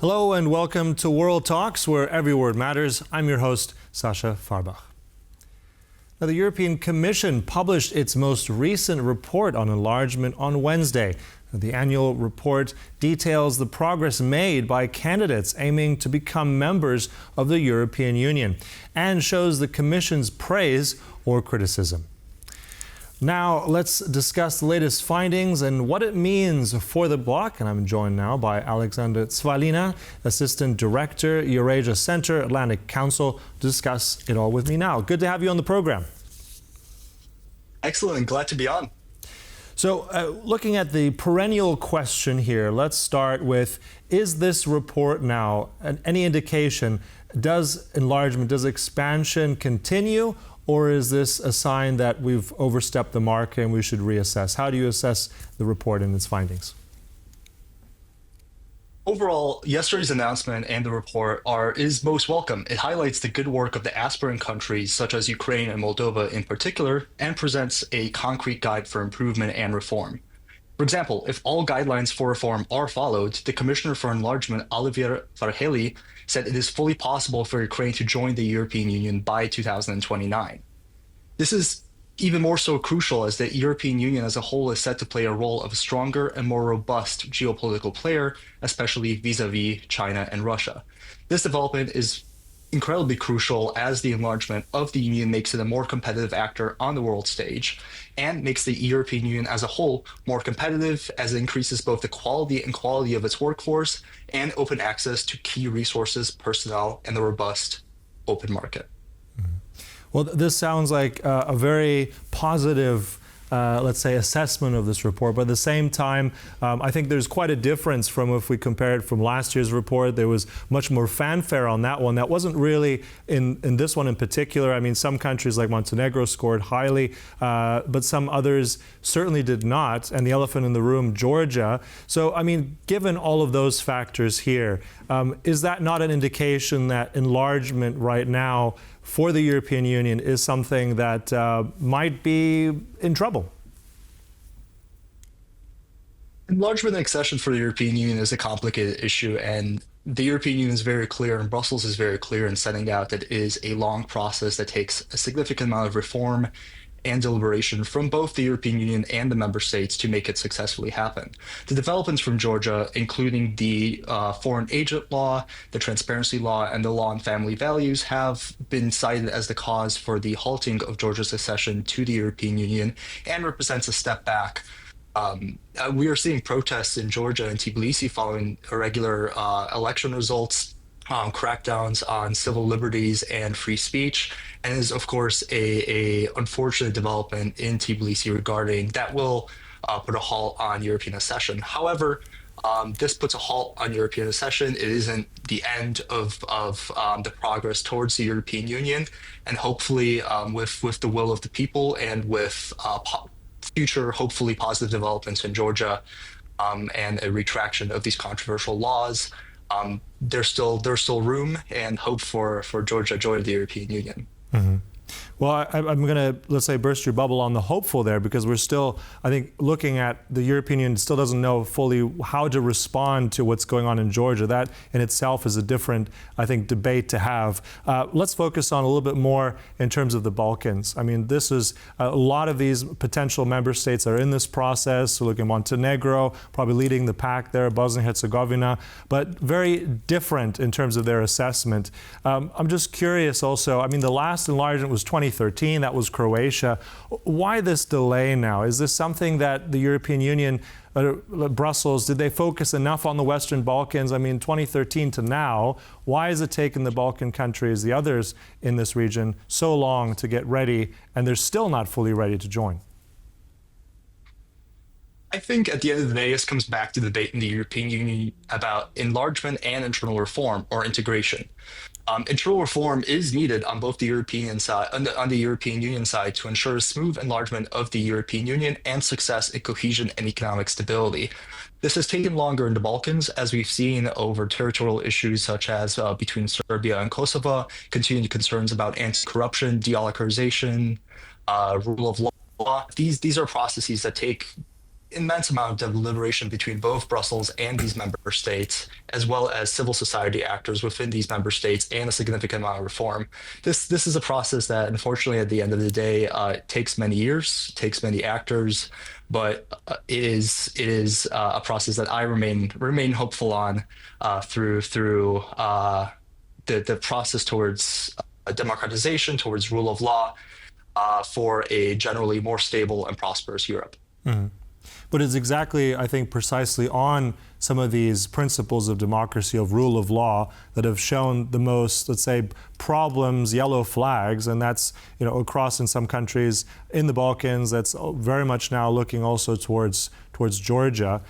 Hello and welcome to World Talks, where every word matters. I'm your host, Sasha Farbach. Now, the European Commission published its most recent report on enlargement on Wednesday. The annual report details the progress made by candidates aiming to become members of the European Union and shows the Commission's praise or criticism. Now, let's discuss the latest findings and what it means for the bloc. And I'm joined now by Aleksander Cwalina, Assistant Director, Eurasia Center, Atlantic Council, to discuss it all with me now. Good to have you on the program. Excellent. Glad to be on. So, looking at the perennial question here, let's start with, is this report now any indication, does expansion continue? Or is this a sign that we've overstepped the mark and we should reassess? How do you assess the report and its findings? Overall, yesterday's announcement and the report is most welcome. It highlights the good work of the aspirant countries, such as Ukraine and Moldova in particular, and presents a concrete guide for improvement and reform. For example, if all guidelines for reform are followed, the Commissioner for Enlargement, Olivier Varhelyi, said it is fully possible for Ukraine to join the European Union by 2029. This is even more so crucial as the European Union as a whole is set to play a role of a stronger and more robust geopolitical player, especially vis-à-vis China and Russia. This development is incredibly crucial as the enlargement of the Union makes it a more competitive actor on the world stage and makes the European Union as a whole more competitive as it increases both the quality and quality of its workforce and open access to key resources, personnel, and the robust open market. Well, this sounds like a very positive let's say, assessment of this report. But at the same time, I think there's quite a difference from if we compare it from last year's report. There was much more fanfare on that one. That wasn't really in this one in particular. I mean, some countries like Montenegro scored highly, but some others certainly did not. And the elephant in the room, Georgia. So, I mean, given all of those factors here, is that not an indication that enlargement right now for the European Union is something that might be in trouble? Enlargement and accession for the European Union is a complicated issue, and the European Union is very clear, and Brussels is very clear in setting out that it is a long process that takes a significant amount of reform and deliberation from both the European Union and the member states to make it successfully happen. The developments from Georgia, including the foreign agent law, the transparency law, and the law on family values, have been cited as the cause for the halting of Georgia's accession to the European Union and represents a step back. We are seeing protests in Georgia and Tbilisi following irregular election results, crackdowns on civil liberties and free speech, and is of course a unfortunate development in Tbilisi regarding that will put a halt on European accession. However, this puts a halt on European accession. It isn't the end of the progress towards the European Union, and hopefully with the will of the people and with future hopefully positive developments in Georgia and a retraction of these controversial laws, there's still room and hope for Georgia joining the European Union. Mm-hmm. Well, I'm going to, let's say, burst your bubble on the hopeful there, because we're still, I think, looking at the European Union still doesn't know fully how to respond to what's going on in Georgia. That in itself is a different, I think, debate to have. Let's focus on a little bit more in terms of the Balkans. I mean, this is a lot of these potential member states are in this process. So look at Montenegro, probably leading the pack there, Bosnia-Herzegovina, but very different in terms of their assessment. I'm just curious also, I mean, the last enlargement was 2013, that was Croatia. Why this delay now? Is this something that the European Union, Brussels, did they focus enough on the Western Balkans? I mean, 2013 to now, why has it taken the Balkan countries, the others in this region, so long to get ready, and they're still not fully ready to join? I think at the end of the day, this comes back to the debate in the European Union about enlargement and internal reform or integration. Internal reform is needed on both the European side, on the European Union side, to ensure smooth enlargement of the European Union and success in cohesion and economic stability. This has taken longer in the Balkans, as we've seen over territorial issues such as between Serbia and Kosovo, continuing concerns about anti-corruption, de-oligarchization, rule of law. These are processes that take immense amount of deliberation between both Brussels and these member states, as well as civil society actors within these member states, and a significant amount of reform. This is a process that, unfortunately, at the end of the day, takes many years, takes many actors, but it is a process that I remain hopeful on through the process towards democratization, towards rule of law, for a generally more stable and prosperous Europe. But it's exactly, I think, precisely on some of these principles of democracy, of rule of law, that have shown the most, let's say, problems, yellow flags, and that's, across in some countries in the Balkans. That's very much now looking also towards Georgia.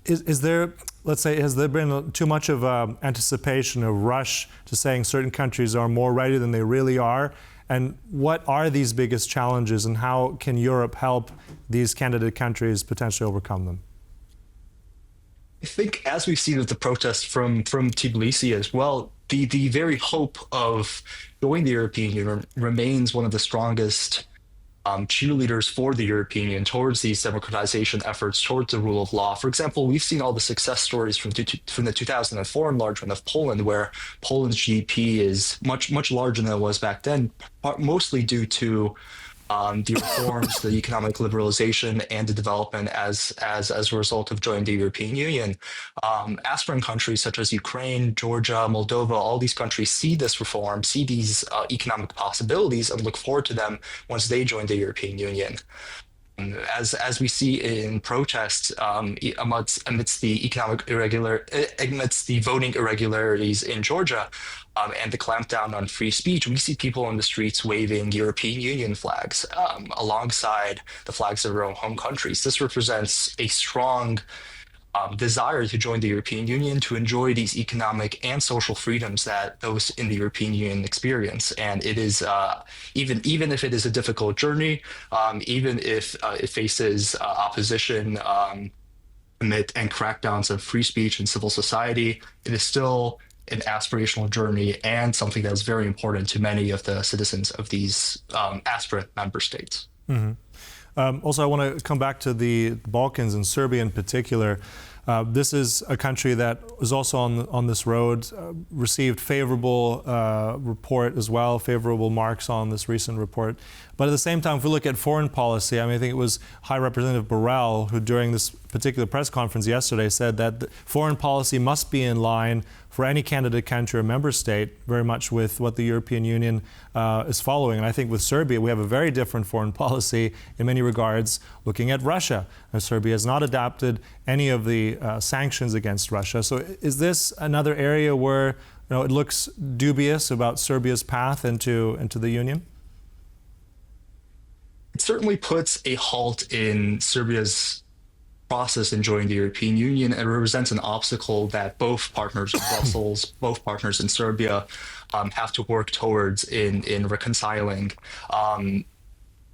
Is there, let's say, has there been too much of anticipation, a rush to saying certain countries are more ready than they really are? And what are these biggest challenges, and how can Europe help these candidate countries potentially overcome them? I think, as we've seen with the protests from Tbilisi as well, the very hope of joining the European Union remains one of the strongest cheerleaders for the European Union towards these democratization efforts, towards the rule of law. For example, we've seen all the success stories from the 2004 enlargement of Poland, where Poland's GDP is much larger than it was back then, mostly due to the reforms, the economic liberalization, and the development as a result of joining the European Union. Aspirant countries such as Ukraine, Georgia, Moldova, all these countries see this reform, see these economic possibilities, and look forward to them once they join the European Union. As we see in protests amidst the voting irregularities in Georgia, and the clampdown on free speech, we see people on the streets waving European Union flags alongside the flags of their own home countries. This represents a strong desire to join the European Union, to enjoy these economic and social freedoms that those in the European Union experience. And it is, even if it is a difficult journey, even if it faces opposition and crackdowns of free speech and civil society, it is still an aspirational journey and something that is very important to many of the citizens of these aspirant member states. Also, I want to come back to the Balkans and Serbia in particular. This is a country that is also on this road, received favorable report as well, favorable marks on this recent report. But at the same time, if we look at foreign policy, I think it was High Representative Borrell who, during this particular press conference yesterday, said that foreign policy must be in line for any candidate country or member state, very much with what the European Union is following. And I think with Serbia, we have a very different foreign policy in many regards, looking at Russia. And Serbia has not adopted any of the sanctions against Russia. So is this another area where it looks dubious about Serbia's path into the Union? It certainly puts a halt in Serbia's process in joining the European Union, and represents an obstacle that both partners in Brussels, both partners in Serbia, have to work towards in reconciling.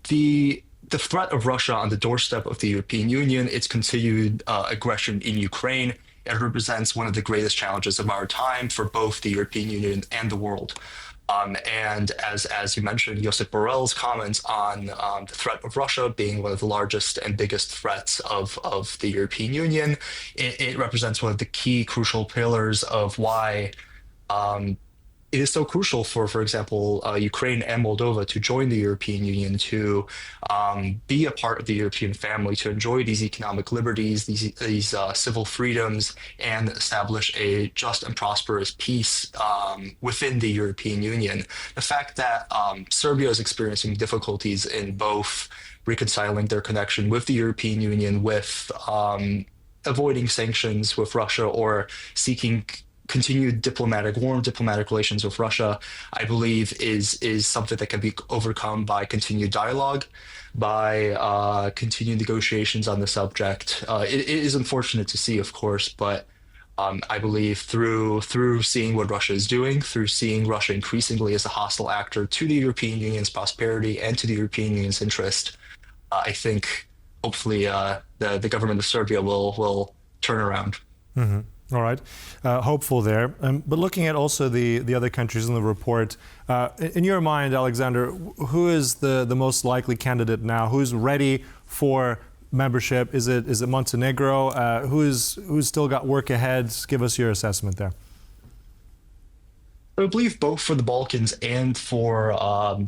The threat of Russia on the doorstep of the European Union, its continued aggression in Ukraine, it represents one of the greatest challenges of our time for both the European Union and the world. And as you mentioned, Josep Borrell's comments on the threat of Russia being one of the largest and biggest threats of the European Union, it represents one of the key crucial pillars of why it is so crucial for example, Ukraine and Moldova to join the European Union, to be a part of the European family, to enjoy these economic liberties, these civil freedoms, and establish a just and prosperous peace within the European Union. The fact that Serbia is experiencing difficulties in both reconciling their connection with the European Union, with avoiding sanctions with Russia, or seeking continued warm diplomatic relations with Russia, I believe is something that can be overcome by continued dialogue, by continued negotiations on the subject. It is unfortunate to see, of course, but I believe through seeing what Russia is doing, through seeing Russia increasingly as a hostile actor to the European Union's prosperity and to the European Union's interest, I think hopefully the government of Serbia will turn around. Mm-hmm. All right, hopeful there. But looking at also the other countries in the report, in your mind, Aleksander, who is the most likely candidate now? Who's ready for membership? Is it Montenegro? Who's still got work ahead? Give us your assessment there. I believe both for the Balkans and for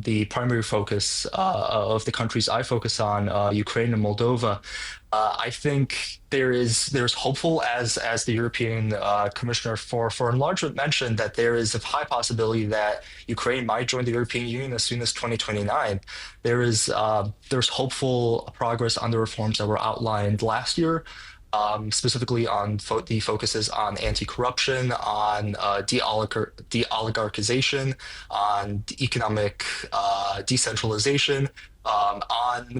the primary focus of the countries I focus on, Ukraine and Moldova, I think there's hopeful, as the European Commissioner for Enlargement mentioned, that there is a high possibility that Ukraine might join the European Union as soon as 2029. There's hopeful progress on the reforms that were outlined last year. Specifically on the focuses on anti-corruption, on de-oligarchization, on economic decentralization. On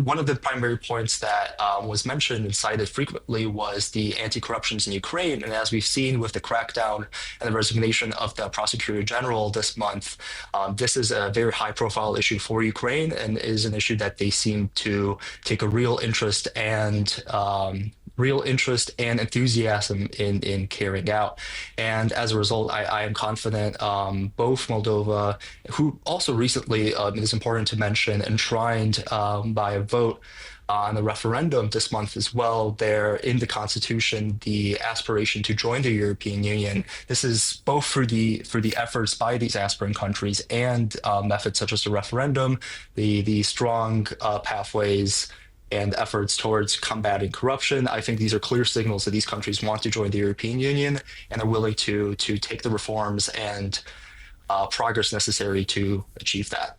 one of the primary points that was mentioned and cited frequently was the anti-corruptions in Ukraine. And as we've seen with the crackdown and the resignation of the prosecutor general this month, this is a very high-profile issue for Ukraine and is an issue that they seem to take a real interest and enthusiasm in carrying out. And as a result, I am confident both Moldova, who also recently, it is important to mention, enshrined by a vote on the referendum this month as well, there in the constitution, the aspiration to join the European Union. This is both for the efforts by these aspirant countries and methods such as the referendum, the strong pathways and efforts towards combating corruption. I think these are clear signals that these countries want to join the European Union and are willing to take the reforms and progress necessary to achieve that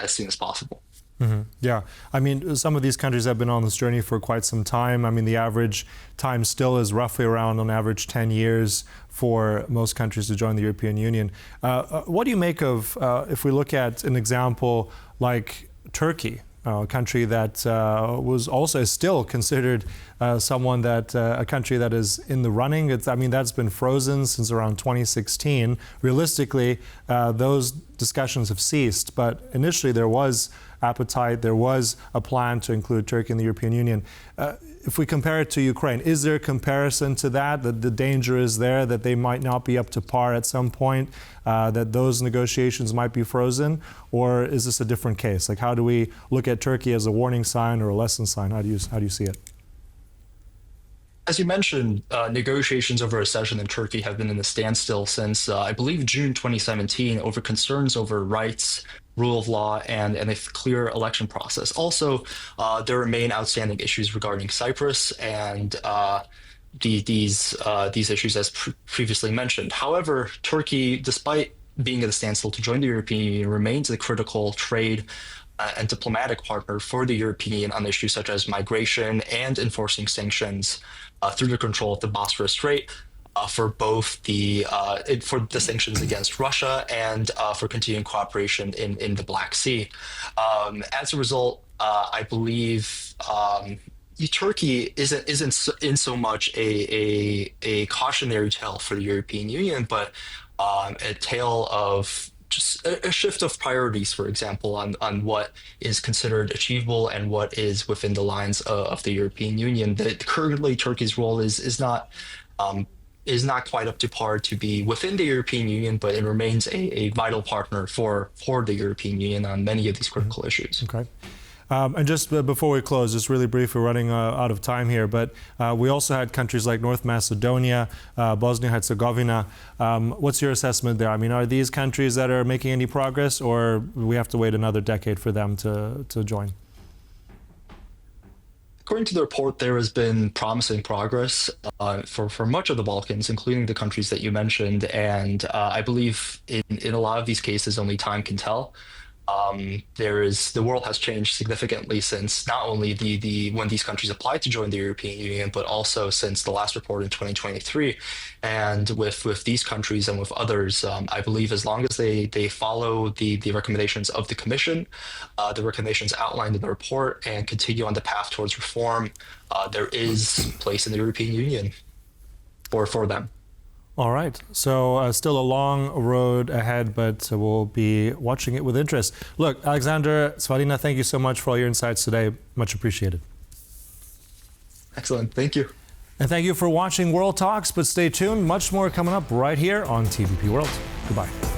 as soon as possible. Mm-hmm. Yeah, I mean, some of these countries have been on this journey for quite some time. I mean, the average time still is roughly around, on average, 10 years for most countries to join the European Union. What do you make of, if we look at an example like Turkey, a country that was also still considered a country that is in the running? That's been frozen since around 2016. Realistically, those discussions have ceased, but initially there was appetite, there was a plan to include Turkey in the European Union. If we compare it to Ukraine, is there a comparison to that the danger is there, that they might not be up to par at some point, that those negotiations might be frozen, or is this a different case? Like, how do we look at Turkey as a warning sign or a lesson sign? How do you see it? As you mentioned, negotiations over accession in Turkey have been in a standstill since, I believe, June 2017 over concerns over rights, rule of law, and a clear election process. Also, there remain outstanding issues regarding Cyprus and these issues as previously mentioned. However, Turkey, despite being at a standstill to join the European Union, remains a critical trade and diplomatic partner for the European Union on issues such as migration and enforcing sanctions through the control of the Bosphorus Strait, for both the sanctions against Russia and for continuing cooperation in the Black Sea. As a result, I believe Turkey isn't in so much a cautionary tale for the European Union, but a tale of just a shift of priorities, for example, on what is considered achievable and what is within the lines of the European Union. That currently Turkey's role is not quite up to par to be within the European Union, but it remains a vital partner for the European Union on many of these critical issues. Okay. And just before we close, just really brief, we're running out of time here, but we also had countries like North Macedonia, Bosnia-Herzegovina. What's your assessment there? I mean, are these countries that are making any progress, or we have to wait another decade for them to join? According to the report, there has been promising progress for much of the Balkans, including the countries that you mentioned. And I believe in a lot of these cases, only time can tell. The world has changed significantly since not only when these countries applied to join the European Union, but also since the last report in 2023. And with these countries and with others, I believe as long as they follow the recommendations of the Commission, the recommendations outlined in the report, and continue on the path towards reform, there is place in the European Union for them. All right. So still a long road ahead, but we'll be watching it with interest. Look, Aleksander Cwalina, thank you so much for all your insights today. Much appreciated. Excellent. Thank you. And thank you for watching World Talks, but stay tuned. Much more coming up right here on TVP World. Goodbye.